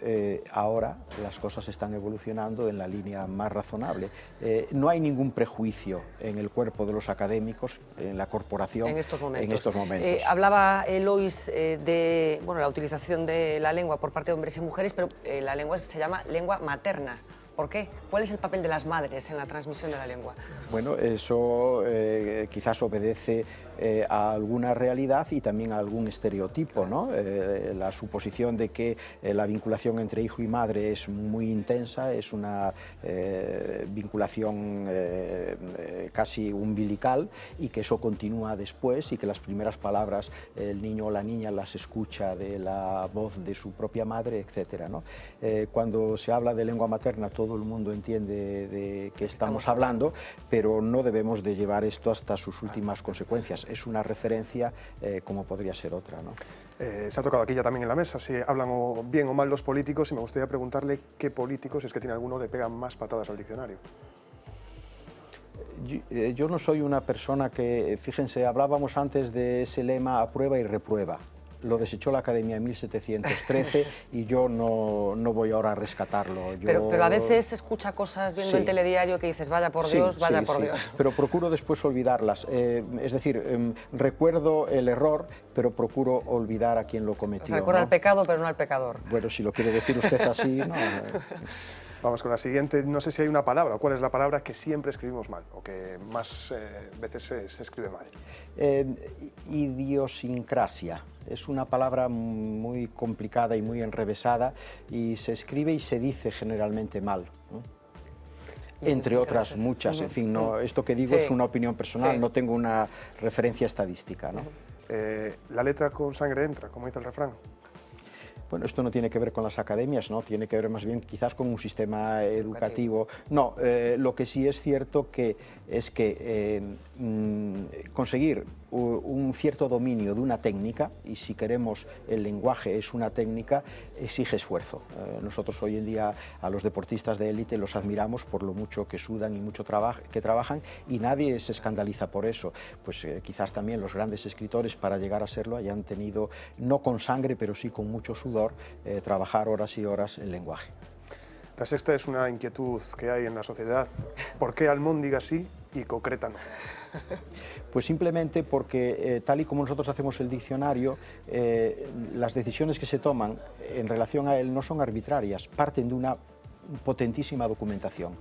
ahora las cosas están evolucionando en la línea más razonable. No hay ningún prejuicio en el cuerpo de los académicos, en la corporación, en estos momentos. Hablaba Lois de la utilización de la lengua por parte de hombres y mujeres, pero la lengua se llama lengua materna. ¿Por qué? ¿Cuál es el papel de las madres en la transmisión de la lengua? Bueno, eso quizás obedece a alguna realidad y también a algún estereotipo, ¿no? La suposición de que la vinculación entre hijo y madre es muy intensa, es una vinculación casi umbilical y que eso continúa después y que las primeras palabras el niño o la niña las escucha de la voz de su propia madre, etcétera, ¿no? Cuando se habla de lengua materna todo el mundo entiende de qué estamos hablando, pero no debemos de llevar esto hasta sus últimas consecuencias. Es una referencia como podría ser otra, ¿no? Se ha tocado aquí ya también en la mesa, si hablan bien o mal los políticos, y me gustaría preguntarle qué políticos, si es que tiene alguno, le pegan más patadas al diccionario. Yo no soy una persona que, fíjense, hablábamos antes de ese lema aprueba y reprueba. Lo desechó la Academia en 1713 y yo no voy ahora a rescatarlo. Pero a veces escucha cosas viendo el telediario que dices, vaya por Dios, vaya por Dios. Pero procuro después olvidarlas. Es decir, recuerdo el error, pero procuro olvidar a quien lo cometió. Recuerda el pecado, pero no al pecador. Bueno, si lo quiere decir usted así, no. Vamos con la siguiente. No sé si hay una palabra, ¿cuál es la palabra que siempre escribimos mal o que más veces se escribe mal? Idiosincrasia. Es una palabra muy complicada y muy enrevesada y se escribe y se dice generalmente mal, ¿no? Entre otras muchas. En fin, no, esto que digo es una opinión personal, no tengo una referencia estadística, ¿no? La letra con sangre entra, como dice el refrán. Bueno, esto no tiene que ver con las academias, ¿no? Tiene que ver más bien quizás con un sistema educativo. No, lo que sí es cierto es que conseguir un cierto dominio de una técnica, y si queremos el lenguaje es una técnica, exige esfuerzo. Nosotros hoy en día a los deportistas de élite los admiramos por lo mucho que sudan y mucho que trabajan, y nadie se escandaliza por eso. Pues quizás también los grandes escritores, para llegar a serlo, hayan tenido, no con sangre, pero sí con mucho sudor, trabajar horas y horas el lenguaje. La sexta es una inquietud que hay en la sociedad. ¿Por qué almóndiga sí y concreta no? Pues simplemente porque, tal y como nosotros hacemos el diccionario, las decisiones que se toman en relación a él no son arbitrarias, parten de una potentísima documentación.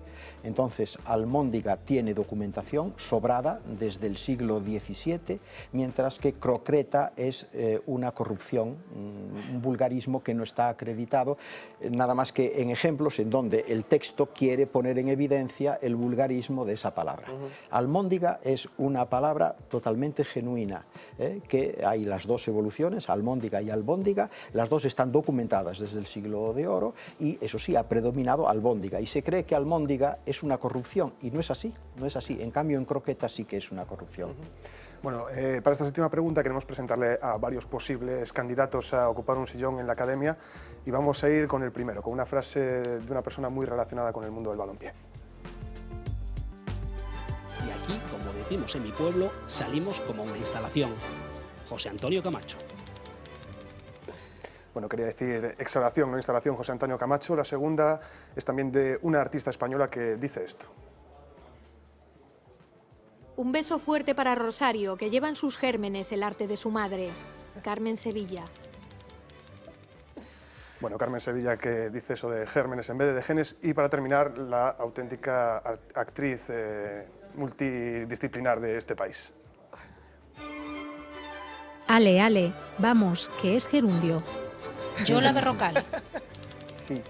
Entonces, almóndiga tiene documentación sobrada desde el siglo XVII, mientras que crocreta es una corrupción, un vulgarismo que no está acreditado, nada más que en ejemplos en donde el texto quiere poner en evidencia el vulgarismo de esa palabra. Almóndiga es una palabra totalmente genuina, que hay las dos evoluciones, almóndiga y albóndiga, las dos están documentadas desde el siglo de oro y, eso sí, ha predominado albóndiga, y se cree que almóndiga es una corrupción, y no es así, no es así. En cambio, en croqueta sí que es una corrupción. Bueno, para esta séptima pregunta queremos presentarle a varios posibles candidatos a ocupar un sillón en la Academia, y vamos a ir con el primero, con una frase de una persona muy relacionada con el mundo del balompié. Y aquí, como decimos en mi pueblo, salimos como una instalación. José Antonio Camacho. Bueno, quería decir exhalación, no instalación, José Antonio Camacho. La segunda es también de una artista española que dice esto. Un beso fuerte para Rosario, que lleva en sus gérmenes el arte de su madre, Carmen Sevilla. Bueno, Carmen Sevilla, que dice eso de gérmenes en vez de genes. Y para terminar, la auténtica actriz multidisciplinar de este país. Ale, ale, vamos, que es gerundio. Yola Berrocal. Sí.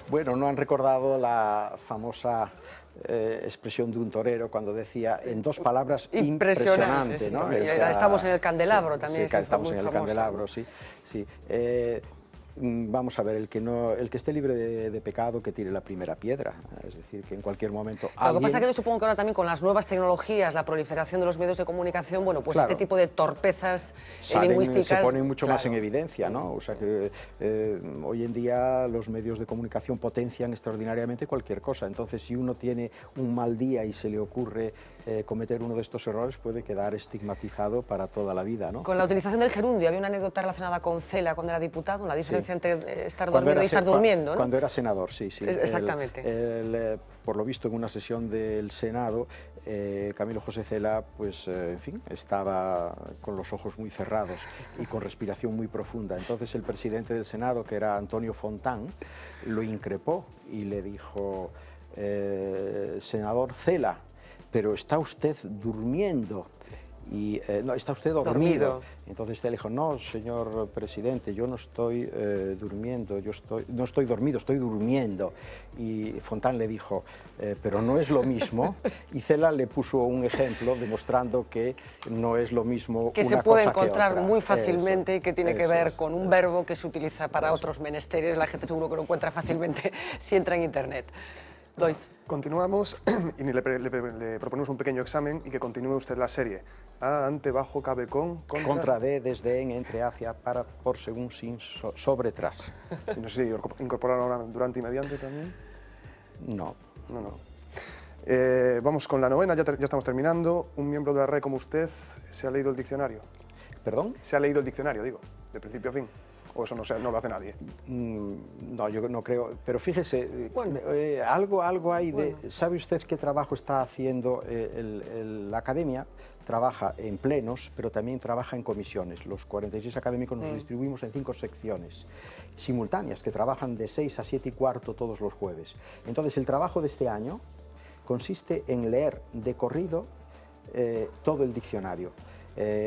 Bueno, no han recordado la famosa expresión de un torero cuando decía en 2 palabras impresionante, ¿no? Sí, estamos en el candelabro también. Sí, estamos en el candelabro, sí. Vamos a ver, el que esté libre de pecado, que tire la primera piedra. Es decir, que en cualquier momento Lo que pasa es que yo supongo que ahora también con las nuevas tecnologías, la proliferación de los medios de comunicación, bueno, pues este tipo de torpezas lingüísticas se ponen mucho más en evidencia, ¿no? O sea que hoy en día los medios de comunicación potencian extraordinariamente cualquier cosa. Entonces, si uno tiene un mal día y se le ocurre cometer uno de estos errores, puede quedar estigmatizado para toda la vida, ¿no? Con la utilización del gerundio, había una anécdota relacionada con Cela cuando era diputado, la diferencia entre estar dormido y estar durmiendo, ¿no? Cuando era senador, sí. Exactamente. Por lo visto, en una sesión del Senado, Camilo José Cela, pues, en fin, estaba con los ojos muy cerrados y con respiración muy profunda. Entonces, el presidente del Senado, que era Antonio Fontán, lo increpó y le dijo: senador Cela, pero está usted durmiendo. No, está usted dormido. Entonces él dijo: no, señor presidente, yo no estoy durmiendo, no estoy dormido, estoy durmiendo. Y Fontán le dijo: pero no es lo mismo. Y Cela le puso un ejemplo demostrando que no es lo mismo que se puede encontrar muy fácilmente, que tiene que ver con un verbo que se utiliza para otros menesteres. La gente seguro que lo encuentra fácilmente si entra en Internet. Lois. Continuamos y le proponemos un pequeño examen y que continúe usted la serie. A, ante, bajo, cabe, contra, de, desde, en, entre, hacia, para, por, según, sin, sobre, tras. Y no sé si incorporar ahora durante y mediante también. No. Vamos con la novena, ya estamos terminando. Un miembro de la RAE como usted se ha leído el diccionario. ¿Perdón? Se ha leído el diccionario, digo, de principio a fin. ¿O eso no lo hace nadie? No, yo no creo. Pero fíjese, algo hay de... ¿Sabe usted qué trabajo está haciendo la academia? Trabaja en plenos, pero también trabaja en comisiones. Los 46 académicos nos distribuimos en 5 secciones simultáneas, que trabajan de 6 a 7 y cuarto todos los jueves. Entonces, el trabajo de este año consiste en leer de corrido todo el diccionario.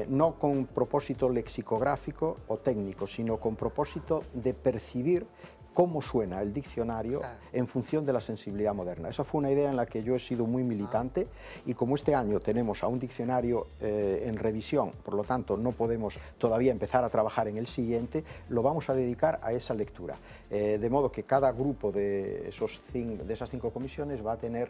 No con propósito lexicográfico o técnico, sino con propósito de percibir cómo suena el diccionario en función de la sensibilidad moderna. Esa fue una idea en la que yo he sido muy militante y como este año tenemos a un diccionario en revisión, por lo tanto no podemos todavía empezar a trabajar en el siguiente, lo vamos a dedicar a esa lectura. De modo que cada grupo de esas 5 comisiones va a tener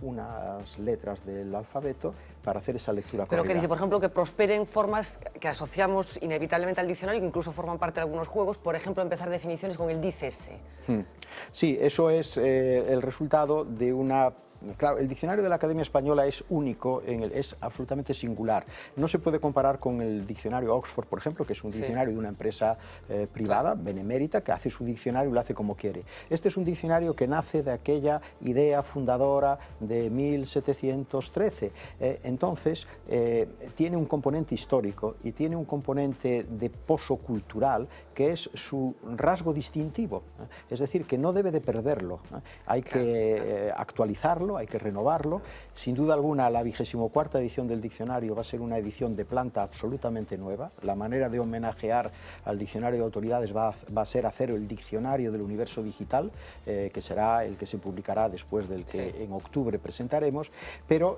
unas letras del alfabeto para hacer esa lectura correcta. Pero que dice, por ejemplo, que prosperen formas que asociamos inevitablemente al diccionario, que incluso forman parte de algunos juegos, por ejemplo, empezar definiciones con el dícese. Sí, eso es el resultado de una... Claro, el diccionario de la Academia Española es único, es absolutamente singular. No se puede comparar con el diccionario Oxford, por ejemplo, que es un diccionario de una empresa privada, benemérita, que hace su diccionario y lo hace como quiere. Este es un diccionario que nace de aquella idea fundadora de 1713. Entonces, tiene un componente histórico y tiene un componente de poso cultural que es su rasgo distintivo. Es decir, que no debe de perderlo. Hay que actualizarlo, hay que renovarlo. Sin duda alguna, la 24ª edición del diccionario va a ser una edición de planta absolutamente nueva. La manera de homenajear al diccionario de autoridades va a ser hacer el diccionario del universo digital, que será el que se publicará después del que en octubre presentaremos. Pero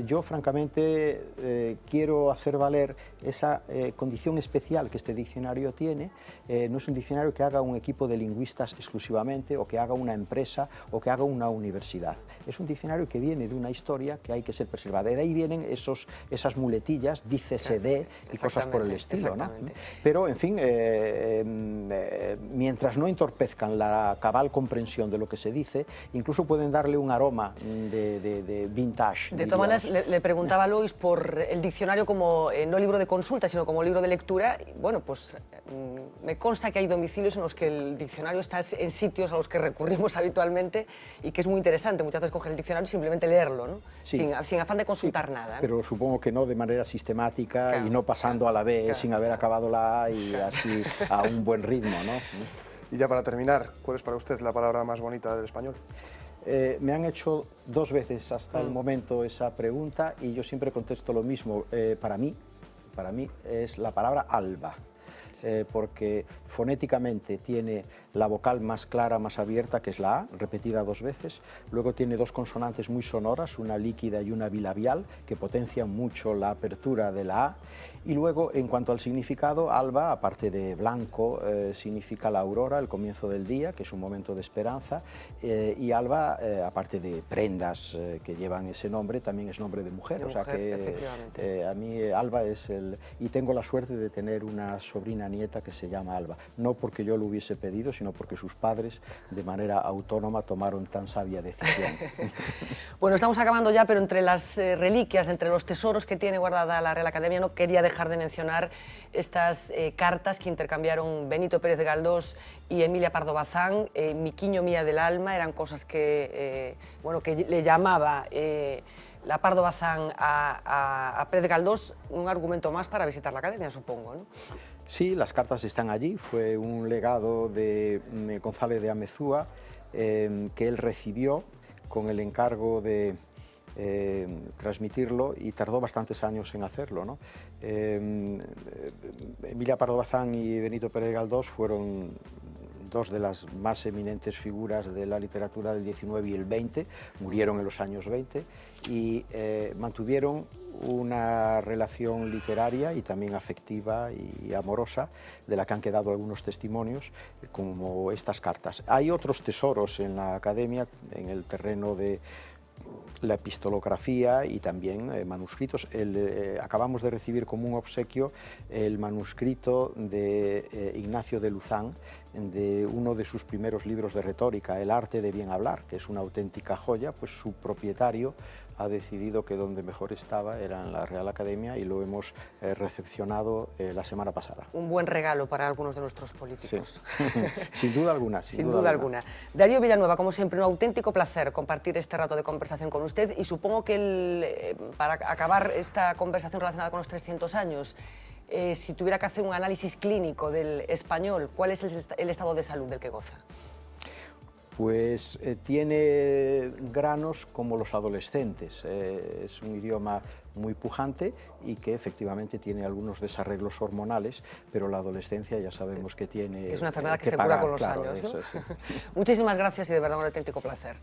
yo, francamente, quiero hacer valer esa condición especial que este diccionario tiene. No es un diccionario que haga un equipo de lingüistas exclusivamente, o que haga una empresa, o que haga una universidad. Es un diccionario que viene de una historia que hay que ser preservada. De ahí vienen esas muletillas, dícese de, y cosas por el estilo, ¿no? Pero, en fin, mientras no entorpezcan la cabal comprensión de lo que se dice, incluso pueden darle un aroma de vintage. De todas maneras, le preguntaba a Lois por el diccionario como no libro de consulta, sino como libro de lectura. Bueno, pues me consta que hay domicilios en los que el diccionario está en sitios a los que recurrimos habitualmente y que es muy interesante. Muchas veces coger el diccionario y simplemente leerlo, ¿no? Sin afán de consultar nada, ¿no? Pero supongo que no de manera sistemática y no pasando a la B sin haber acabado la A y así a un buen ritmo, ¿no? Y ya para terminar, ¿cuál es para usted la palabra más bonita del español? Me han hecho 2 veces hasta el momento esa pregunta y yo siempre contesto lo mismo. Para mí es la palabra alba. porque fonéticamente tiene la vocal más clara, más abierta, que es la A, repetida 2 veces. Luego tiene 2 consonantes muy sonoras, una líquida y una bilabial, que potencian mucho la apertura de la A. Y luego, en cuanto al significado, alba, aparte de blanco, significa la aurora, el comienzo del día, que es un momento de esperanza, y alba, aparte de prendas que llevan ese nombre, también es nombre de mujer. O sea que a mí Alba es el... Y tengo la suerte de tener una sobrina nieta que se llama Alba, no porque yo lo hubiese pedido, sino porque sus padres, de manera autónoma, tomaron tan sabia decisión. Bueno, estamos acabando ya, pero entre las reliquias, entre los tesoros que tiene guardada la Real Academia, no quería dejar de mencionar estas cartas que intercambiaron Benito Pérez Galdós y Emilia Pardo Bazán. Miquiño mía del alma, eran cosas que, bueno, que le llamaba la Pardo Bazán a Pérez Galdós, un argumento más para visitar la Academia, supongo, ¿no? Sí, las cartas están allí, fue un legado de González de Amezúa que él recibió con el encargo de transmitirlo y tardó bastantes años en hacerlo, ¿no? Emilia Pardo Bazán y Benito Pérez Galdós fueron 2 de las más eminentes figuras de la literatura del 19 y el 20, murieron en los años 20 y mantuvieron una relación literaria y también afectiva y amorosa, de la que han quedado algunos testimonios, como estas cartas. Hay otros tesoros en la Academia, en el terreno de la epistolografía y también manuscritos. Acabamos de recibir como un obsequio el manuscrito de Ignacio de Luzán, de uno de sus primeros libros de retórica, El arte de bien hablar, que es una auténtica joya. Pues su propietario ha decidido que donde mejor estaba era en la Real Academia y lo hemos recepcionado la semana pasada. Un buen regalo para algunos de nuestros políticos. Sí. Sin duda alguna. Sin duda alguna. Darío Villanueva, como siempre, un auténtico placer compartir este rato de conversación con usted y supongo que para acabar esta conversación relacionada con los 300 años, si tuviera que hacer un análisis clínico del español, ¿cuál es el estado de salud del que goza? Pues tiene granos como los adolescentes. Es un idioma muy pujante y que efectivamente tiene algunos desarreglos hormonales, pero la adolescencia ya sabemos que tiene... Es una enfermedad que se cura con los años, ¿no? Sí. Muchísimas gracias y de verdad un auténtico placer.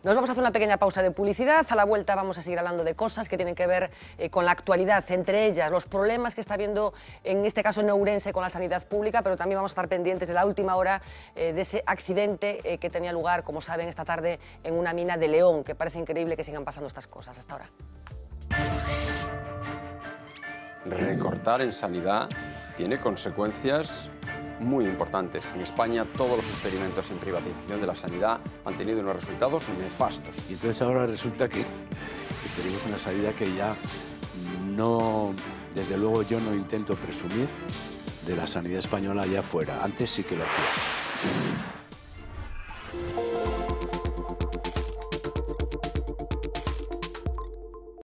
Nos vamos a hacer una pequeña pausa de publicidad. A la vuelta vamos a seguir hablando de cosas que tienen que ver con la actualidad, entre ellas los problemas que está habiendo, en este caso en Ourense, con la sanidad pública, pero también vamos a estar pendientes de la última hora de ese accidente que tenía lugar, como saben, esta tarde en una mina de León, que parece increíble que sigan pasando estas cosas. Hasta ahora. Recortar en sanidad tiene consecuencias muy importantes. En España todos los experimentos en privatización de la sanidad han tenido unos resultados nefastos. Y entonces ahora resulta que tenemos una sanidad que ya no, desde luego yo no intento presumir de la sanidad española allá afuera. Antes sí que lo hacía.